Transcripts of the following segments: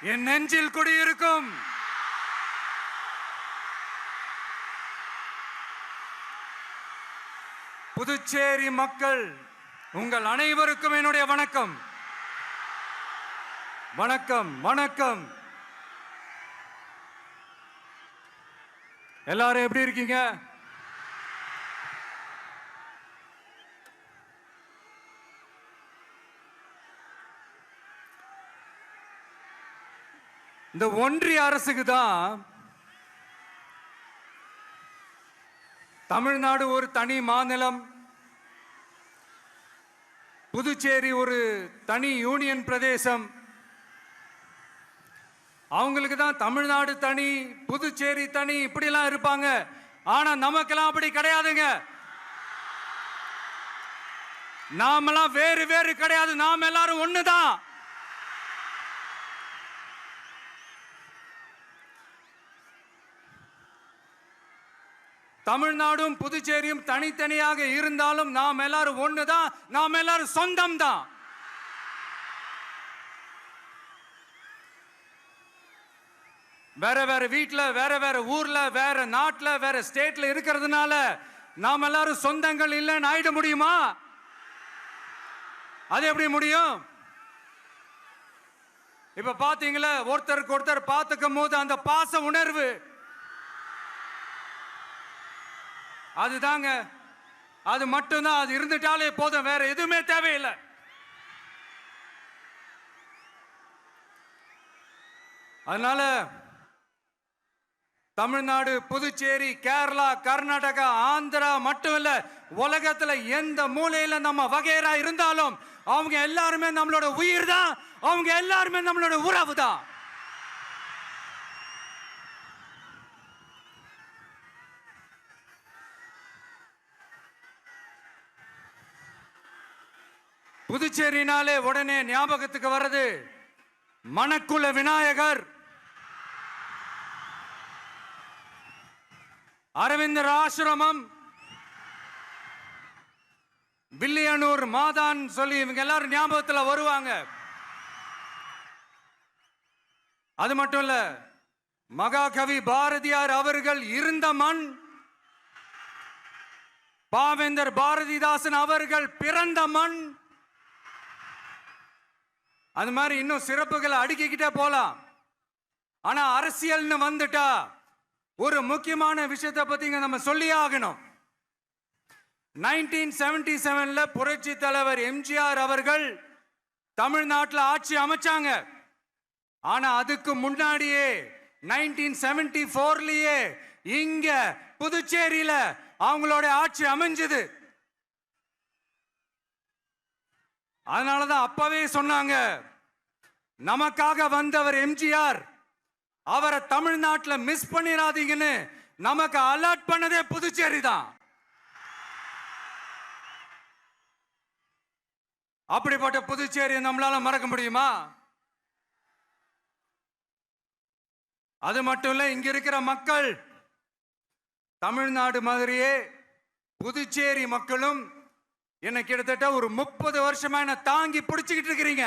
என் நெஞ்சில் குடியிருக்கும் புதுச்சேரி மக்கள் உங்கள் அனைவருக்கும் என்னுடைய வணக்கம். வணக்கம் வணக்கம். எல்லாரும் எப்படி இருக்கீங்க? இந்த ஒன்றிய அரசுக்கு தான் தமிழ்நாடு ஒரு தனி மாநிலம், புதுச்சேரி ஒரு தனி யூனியன் பிரதேசம். அவங்களுக்கு தான் தமிழ்நாடு தனி, புதுச்சேரி தனி, இப்படிலாம் இருப்பாங்க. ஆனா நமக்கெல்லாம் அப்படி கிடையாதுங்க. நாமெல்லாம் வேறு வேறு கிடையாது. நாம் எல்லாரும் ஒண்ணுதான். தமிழ்நாடும் புதுச்சேரியும் தனித்தனியாக இருந்தாலும் நாம் எல்லாரும் ஒண்ணுதான். நாம் எல்லாரும் சொந்தம் தான். வேற வேற வீட்டுல, வேற வேற ஊர்ல, வேற நாட்டுல, வேற ஸ்டேட்ல இருக்கிறதுனால நாம் எல்லாரும் சொந்தங்கள் இல்லைன்னு ஆயிட முடியுமா? அது எப்படி முடியும்? இப்ப பாத்தீங்களா, ஒருத்தருக்கு ஒருத்தர் பார்த்துக்கும் போது அந்த பாச உணர்வு, அதுதாங்க, அது மட்டும்தான். அது இருந்துட்டாலே போதும், வேற எதுவுமே தேவையில்லை. அதனால தமிழ்நாடு, புதுச்சேரி, கேரளா, கர்நாடகா, ஆந்திரா மட்டும் இல்ல, உலகத்துல எந்த மூலையில நம்ம வகைரா இருந்தாலும் அவங்க எல்லாருமே நம்மளோட உயிர் தான். அவங்க எல்லாருமே நம்மளோட உறவு தான். புதுச்சேரினாலே உடனே ஞாபகத்துக்கு வர்றது மணக்குள விநாயகர், அரவிந்தர் ஆசிரமம், வில்லியனூர் மாதான் சொல்லி இவங்க எல்லாரும் ஞாபகத்தில் வருவாங்க. அது மட்டும் இல்ல, மகாகவி பாரதியார் அவர்கள் இருந்த மண், பாவேந்தர் பாரதிதாசன் அவர்கள் பிறந்த மண். அது மாதிரி இன்னும் சிறப்புகளை அடுக்கிக்கிட்டே போலாம். ஆனா அரசியல்னு வந்துட்டா ஒரு முக்கியமான விஷயத்தை பத்தி நம்ம சொல்லி ஆகணும். 1977ல புரட்சி தலைவர் எம்ஜிஆர் அவர்கள் தமிழ்நாட்டில் ஆட்சி அமைச்சாங்க. ஆனா அதுக்கு முன்னாடியே 1974லயே இங்க புதுச்சேரியில அவங்களோட ஆட்சி அமைஞ்சது. அதனாலதான் அப்பவே சொன்னாங்க, நமக்காக வந்தவர் எம்ஜிஆர், அவரை தமிழ்நாட்டில் மிஸ் பண்ணிடாதீங்கன்னு நமக்கு அலர்ட் பண்ணதே புதுச்சேரி தான். அப்படிப்பட்ட புதுச்சேரியை நம்மளால மறக்க முடியுமா? அது மட்டும் இல்ல, இங்க இருக்கிற மக்கள் தமிழ்நாடு மாதிரியே புதுச்சேரி மக்களும் என்ன கிட்டத்தட்ட ஒரு 30 வருஷமா என்ன தாங்கி பிடிச்சுக்கிட்டு இருக்கிறீங்க.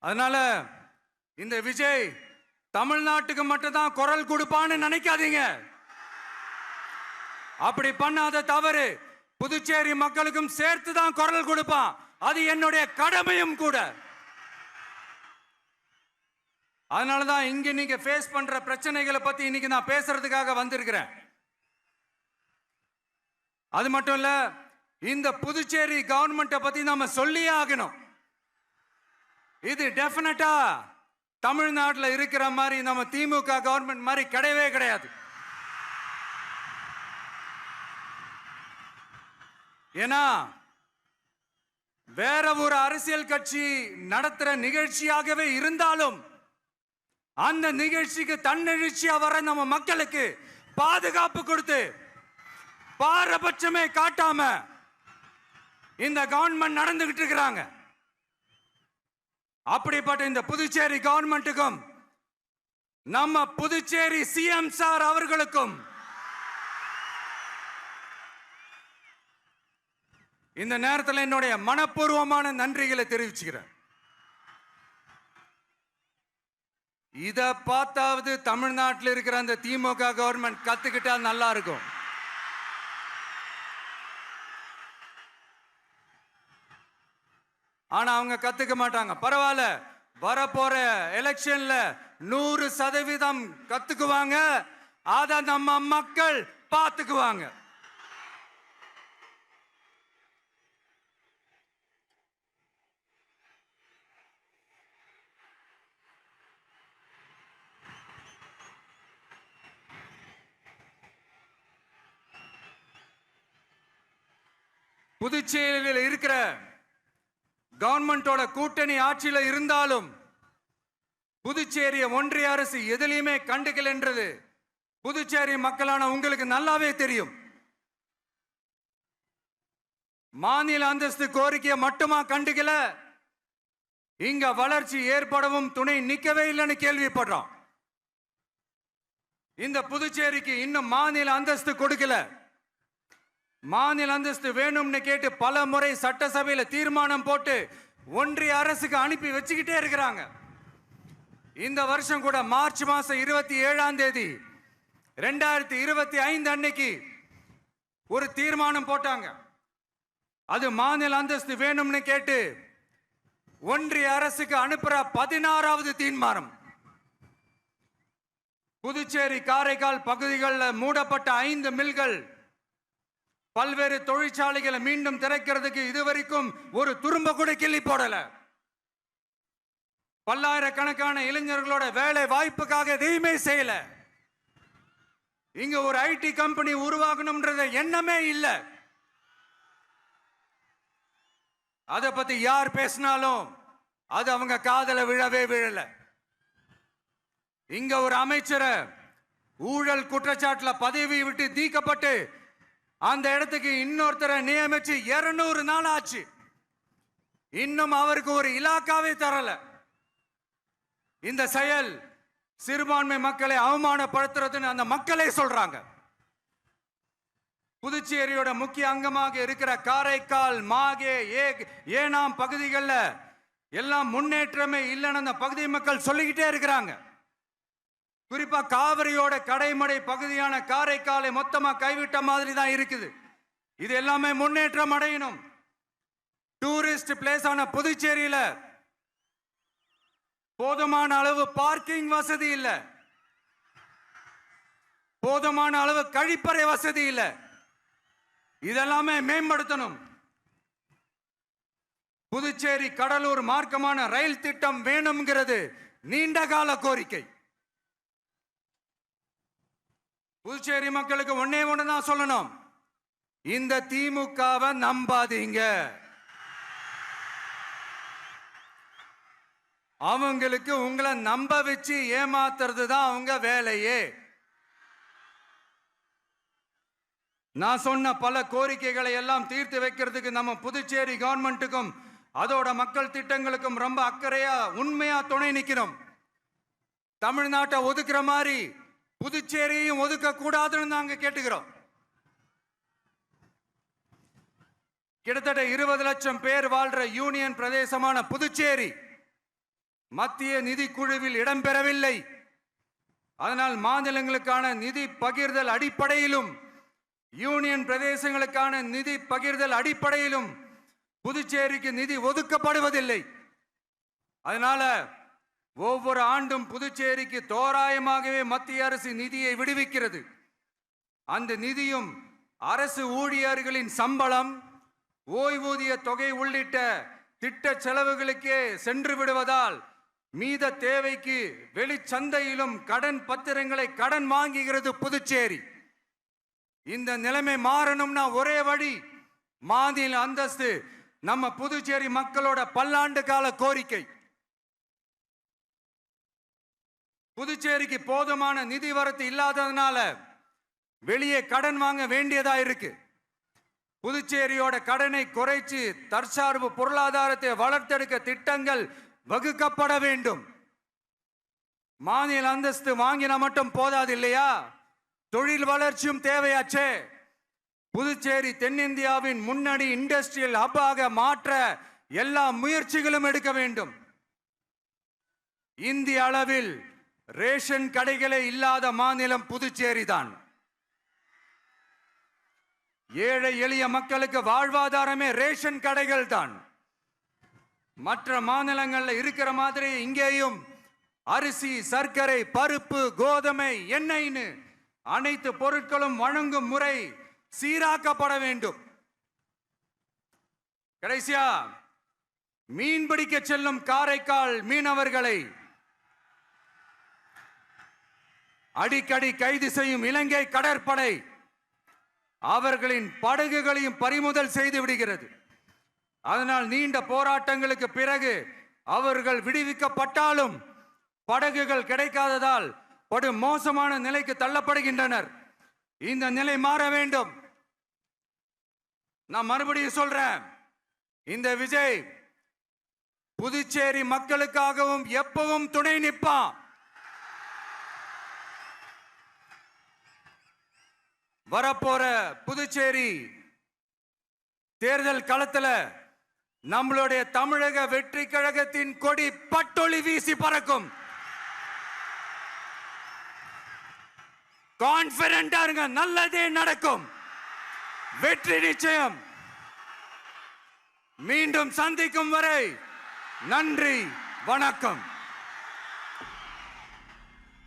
அதனால இந்த விஜய் தமிழ்நாட்டுக்கு மட்டும்தான் குரல் கொடுப்பான்னு நினைக்காதீங்க. அப்படி பண்ணாத தவறு. புதுச்சேரி மக்களுக்கும் சேர்த்து தான் குரல் கொடுப்பான். அது என்னுடைய கடமையும் கூட. அதனாலதான் இங்க நீங்க ஃபேஸ் பண்ற பிரச்சனைகளை பத்தி இன்னைக்கு நான் பேசுறதுக்காக வந்திருக்கிறேன். அது மட்டும் இல்ல, இந்த புதுச்சேரி கவர்மெண்ட்டை பத்தி நாம சொல்லியே ஆகணும். இது டெஃபினட்டா தமிழ்நாட்டில் இருக்கிற மாதிரி நம்ம திமுக கவர்மெண்ட் மாதிரி கிடையவே கிடையாது. ஏன்னா வேற ஒரு அரசியல் கட்சி நடத்துற நிகழ்ச்சியாகவே இருந்தாலும் அந்த நிகழ்ச்சிக்கு தன்னெழுச்சியா வர நம்ம மக்களுக்கு பாதுகாப்பு கொடுத்து பாரபட்சமே காட்டாம இந்த கவர்மெண்ட் நடந்துகிட்டு இருக்கிறாங்க. அப்படிப்பட்ட இந்த புதுச்சேரி கவர்மெண்ட்டுக்கும் நம்ம புதுச்சேரி சிஎம் சார் அவர்களுக்கும் இந்த நேரத்தில் என்னுடைய மனப்பூர்வமான நன்றிகளை தெரிவிச்சுக்கிறேன். இத பார்த்தாவது தமிழ்நாட்டில் இருக்கிற அந்த திமுக கவர்மெண்ட் கத்துக்கிட்டா நல்லா இருக்கும். ஆனா அவங்க கத்துக்க மாட்டாங்க. பரவாயில்ல, வரப்போற எலெக்ஷன்ல 100% கத்துக்குவாங்க. அத நம்ம மக்கள் பார்த்துக்குவாங்க. புதுச்சேரியில் இருக்கிற கவர்மெண்டோட கூட்டணி ஆட்சியில இருந்தாலும் புதுச்சேரிய ஒன்றிய அரசு எதிலையுமே கண்டுக்கல என்றது புதுச்சேரி மக்களான உங்களுக்கு நல்லாவே தெரியும். மாநில அந்தஸ்து கோரிக்கையை மட்டுமா கண்டுக்கல, இங்க வளர்ச்சி ஏற்படவும் துணை நிக்கவே இல்லைன்னு கேள்விப்படுறோம். இந்த புதுச்சேரிக்கு இன்னும் மாநில அந்தஸ்து கொடுக்கல. மாநில அந்தஸ்து வேணும்னு கேட்டு பல முறை சட்டசபையில தீர்மானம் போட்டு ஒன்றிய அரசுக்கு அனுப்பி வச்சுக்கிட்டே இருக்கிறாங்க. இந்த வருஷம் கூட மார்ச் மாசம் 27ஆம் தேதி 2025 அன்னைக்கு ஒரு தீர்மானம் போட்டாங்க. அது மாநில அந்தஸ்து வேணும்னு கேட்டு ஒன்றிய அரசுக்கு அனுப்புற 16வது தீர்மானம். புதுச்சேரி காரைக்கால் பகுதிகளில் மூடப்பட்ட 5 மில்கள், பல்வேறு தொழிற்சாலைகளை மீண்டும் திறக்கிறதுக்கு இதுவரைக்கும் ஒரு துரும்ப கூட கிள்ளி போடல. பல்லாயிரக்கணக்கான இளைஞர்களோட வேலை வாய்ப்புக்காக எதையுமே செய்யல. இங்க ஒரு ஐடி கம்பெனி உருவாகணும்ன்றது எண்ணமே இல்லை. அதை பத்தி யார் பேசினாலும் அது அவங்க காதல விழவே விழல. இங்க ஒரு அமைச்சரை ஊழல் குற்றச்சாட்டுல பதவி விட்டு நீக்கப்பட்டு அந்த இடத்துக்கு இன்னொருத்தரை நியமிச்சு 200 நாள் ஆச்சு. இன்னும் அவருக்கு ஒரு இலாக்காவே தரல. இந்த செயல் சிறுபான்மை மக்களை அவமானப்படுத்துறதுன்னு அந்த மக்களே சொல்றாங்க. புதுச்சேரியோட முக்கிய அங்கமாக இருக்கிற காரைக்கால், மாகே, ஏனாம் பகுதிகளில் எல்லாம் முன்னேற்றமே இல்லைன்னு அந்த பகுதி மக்கள் சொல்லிக்கிட்டே இருக்கிறாங்க. குறிப்பா காவிரியோட கடைமடை பகுதியான காரைக்காலை மொத்தமா கைவிட்ட மாதிரி தான் இருக்குது. இது எல்லாமே முன்னேற்றம் அடையணும். டூரிஸ்ட் பிளேஸ் ஆன புதுச்சேரியில போதுமான அளவு பார்க்கிங் வசதி இல்ல, போதுமான அளவு கழிப்பறை வசதி இல்ல. இதெல்லாமே மேம்படுத்தணும். புதுச்சேரி கடலூர் மார்க்கமான ரயில் திட்டம் வேணும்ங்கிறது நீண்ட கால கோரிக்கை. புதுச்சேரி மக்களுக்கு ஒன்னே ஒண்ணுதான் சொல்லணும், இந்த திமுகவை நம்பாதீங்க. அவங்களுக்கு உங்களை நம்ப வச்சு ஏமாத்துறது தான் அவங்க வேலையே. நான் சொன்ன பல கோரிக்கைகளை எல்லாம் தீர்த்து வைக்கிறதுக்கு நம்ம புதுச்சேரி கவர்மெண்ட்டுக்கும் அதோட மக்கள் திட்டங்களுக்கும் ரொம்ப அக்கறையா உண்மையா துணை நிற்கணும். தமிழ்நாட்டை ஒதுக்குற மாதிரி புதுச்சேரியும் ஒதுக்க கூடாதுன்னு நாங்க கேட்டுக்கிறோம். கிட்டத்தட்ட 20 லட்சம் பேர் வாழ்ற யூனியன் பிரதேசமான புதுச்சேரி மத்திய நிதி குழுவில் இடம்பெறவில்லை. அதனால் மாநிலங்களுக்கான நிதி பகிர்தல் அடிப்படையிலும் யூனியன் பிரதேசங்களுக்கான நிதி பகிர்தல் அடிப்படையிலும் புதுச்சேரிக்கு நிதி ஒதுக்கப்படுவதில்லை. அதனால ஒவ்வொரு ஆண்டும் புதுச்சேரிக்கு தோராயமாகவே மத்திய அரசு நிதியை விடுவிக்கிறது. அந்த நிதியும் அரசு ஊழியர்களின் சம்பளம், ஓய்வூதிய தொகை உள்ளிட்ட திட்ட செலவுகளுக்கே சென்று விடுவதால் மீத தேவைக்கு வெளிச்சந்தையிலும் கடன் பத்திரங்களை கடன் வாங்குகிறது புதுச்சேரி. இந்த நிலைமை மாறணும்னா ஒரே வழி, மாநில அந்தஸ்து நம்ம புதுச்சேரி மக்களோட பல்லாண்டு கால கோரிக்கை. புதுச்சேரிக்கு போதுமான நிதி வரத்து இல்லாததுனால வெளியே கடன் வாங்க வேண்டியதா இருக்கு. புதுச்சேரியோட கடனை குறைச்சு தற்சார்பு பொருளாதாரத்தை வளர்த்தெடுக்க திட்டங்கள் வகுக்கப்பட வேண்டும். மாநில அந்தஸ்து வாங்கினா மட்டும் போதாது இல்லையா, தொழில் வளர்ச்சியும் தேவையாச்சே. புதுச்சேரி தென்னிந்தியாவின் முன்னணி இண்டஸ்ட்ரியல் ஹப்பாக மாற்ற எல்லா முயற்சிகளும் எடுக்க வேண்டும். இந்திய அளவில் ரேஷன் கடைகளே இல்லாத மாநிலம் புதுச்சேரி தான். ஏழை எளிய மக்களுக்கு வாழ்வாதாரமே ரேஷன் கடைகள் தான். மற்ற மாநிலங்கள்ல இருக்கிற மாதிரி இங்கேயும் அரிசி, சர்க்கரை, பருப்பு, கோதுமை, எண்ணெய்னு அனைத்து பொருட்களும் வழங்கும் முறை சீராக்கப்பட வேண்டும். கடைசியா மீன்பிடிக்க செல்லும் காரைக்கால் மீனவர்களை அடிக்கடி கைது செய்யும் இலங்கை கடற்படை அவர்களின் படகுகளையும் பறிமுதல் செய்து விடுகிறது. அதனால் நீண்ட போராட்டங்களுக்கு பிறகு அவர்கள் விடுவிக்கப்பட்டாலும் படகுகள் கிடைக்காததால் படு மோசமான நிலைக்கு தள்ளப்படுகின்றனர். இந்த நிலை மாற வேண்டும். நான் மறுபடியும் சொல்றேன், இந்த விஜய் புதுச்சேரி மக்களுக்காகவும் எப்பவும் துணை நிற்பான். வரப்போற புதுச்சேரி தேர்தல் களத்துல நம்மளுடைய தமிழக வெற்றி கழகத்தின் கொடி பட்டொளி வீசி பறக்கும். கான்பிடென்டா இருங்க, நல்லதே நடக்கும். வெற்றி நிச்சயம். மீண்டும் சந்திக்கும் வரை நன்றி, வணக்கம்.